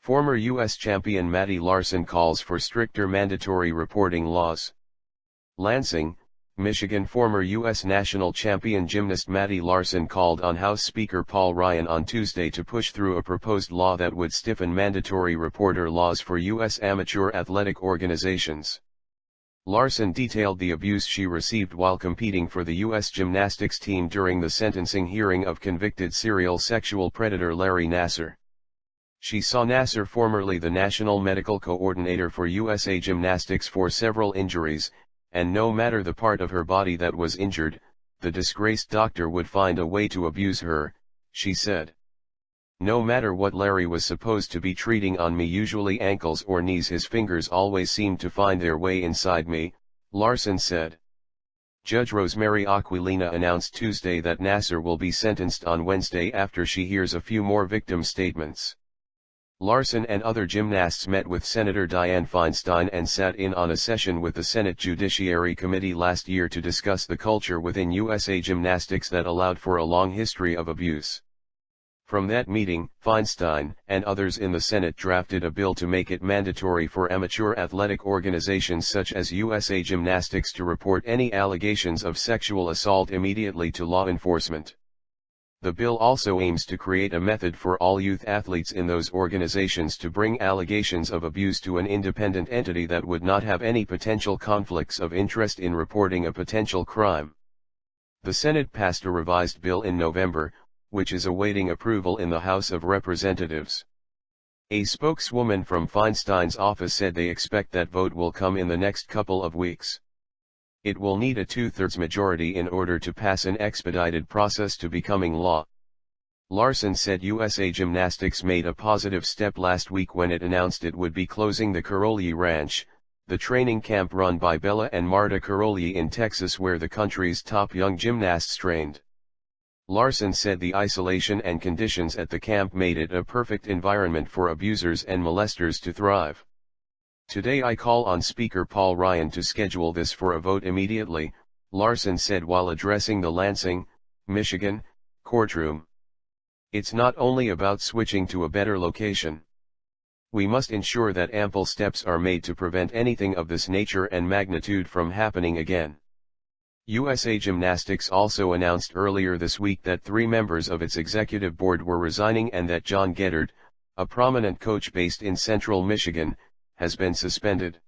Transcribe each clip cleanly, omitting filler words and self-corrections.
Former U.S. champion Mattie Larson calls for stricter mandatory reporting laws. Lansing, Michigan. Former U.S. national champion gymnast Mattie Larson called on House Speaker Paul Ryan on Tuesday to push through a proposed law that would stiffen mandatory reporter laws for U.S. amateur athletic organizations. Larson detailed the abuse she received while competing for the U.S. gymnastics team during the sentencing hearing of convicted serial sexual predator Larry Nassar. She saw Nassar, formerly the National Medical Coordinator for USA Gymnastics, for several injuries, and no matter the part of her body that was injured, the disgraced doctor would find a way to abuse her, she said. No matter what Larry was supposed to be treating on me, usually ankles or knees, his fingers always seemed to find their way inside me, Larson said. Judge Rosemary Aquilina announced Tuesday that Nassar will be sentenced on Wednesday after she hears a few more victim statements. Larson and other gymnasts met with Senator Dianne Feinstein and sat in on a session with the Senate Judiciary Committee last year to discuss the culture within USA Gymnastics that allowed for a long history of abuse. From that meeting, Feinstein and others in the Senate drafted a bill to make it mandatory for amateur athletic organizations such as USA Gymnastics to report any allegations of sexual assault immediately to law enforcement. The bill also aims to create a method for all youth athletes in those organizations to bring allegations of abuse to an independent entity that would not have any potential conflicts of interest in reporting a potential crime. The Senate passed a revised bill in November, which is awaiting approval in the House of Representatives. A spokeswoman from Feinstein's office said they expect that vote will come in the next couple of weeks. It will need a 2/3 majority in order to pass an expedited process to becoming law. Larson said USA Gymnastics made a positive step last week when it announced it would be closing the Karolyi Ranch, the training camp run by Bella and Marta Karolyi in Texas, where the country's top young gymnasts trained. Larson said the isolation and conditions at the camp made it a perfect environment for abusers and molesters to thrive. Today I call on Speaker Paul Ryan to schedule this for a vote immediately, Larson said while addressing the Lansing, Michigan, courtroom. It's not only about switching to a better location. We must ensure that ample steps are made to prevent anything of this nature and magnitude from happening again. USA Gymnastics also announced earlier this week that 3 members of its executive board were resigning and that John Geddard, a prominent coach based in central Michigan, has been suspended.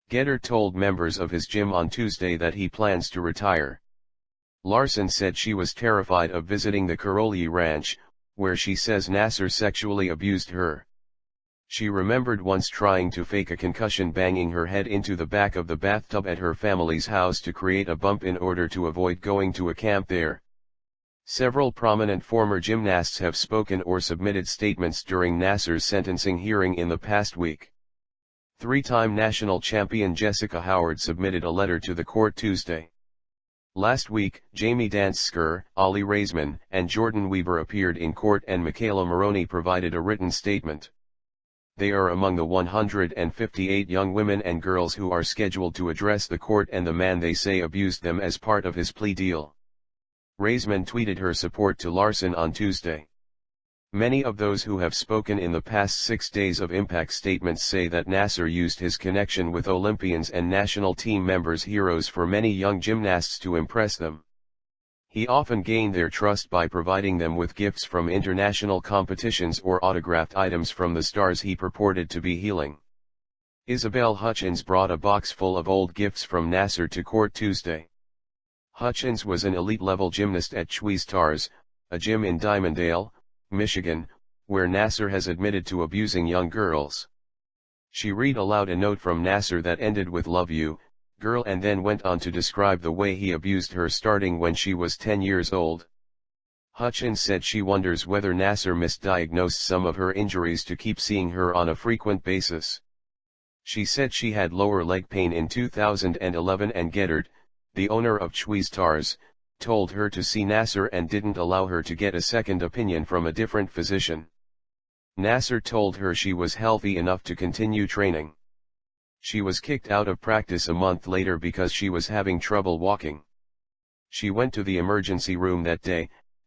Geddard told members of his gym on Tuesday that he plans to retire. Larson said she was terrified of visiting the Karolyi Ranch, where she says Nassar sexually abused her. She remembered once trying to fake a concussion, banging her head into the back of the bathtub at her family's house to create a bump in order to avoid going to a camp there. Several prominent former gymnasts have spoken or submitted statements during Nassar's sentencing hearing in the past week. 3-time national champion Jessica Howard submitted a letter to the court Tuesday. Last week, Jamie Dansker, Ollie Raisman, and Jordan Weaver appeared in court and Michaela Maroney provided a written statement. They are among the 158 young women and girls who are scheduled to address the court and the man they say abused them as part of his plea deal. Raisman tweeted her support to Larson on Tuesday. Many of those who have spoken in the past 6 days of impact statements say that Nassar used his connection with Olympians and national team members, heroes for many young gymnasts, to impress them. He often gained their trust by providing them with gifts from international competitions or autographed items from the stars he purported to be healing. Isabel Hutchins brought a box full of old gifts from Nassar to court Tuesday. Hutchins was an elite-level gymnast at Chwee Stars, a gym in Dimondale, Michigan, where Nassar has admitted to abusing young girls. She read aloud a note from Nassar that ended with "Love you, girl," and then went on to describe the way he abused her starting when she was 10 years old. Hutchins said she wonders whether Nassar misdiagnosed some of her injuries to keep seeing her on a frequent basis. She said she had lower leg pain in 2011 and Geddard, the owner of Chwee Stars, told her to see Nassar and didn't allow her to get a second opinion from a different physician. Nassar told her she was healthy enough to continue training. She was kicked out of practice a month later because she was having trouble walking. She went to the emergency room that day,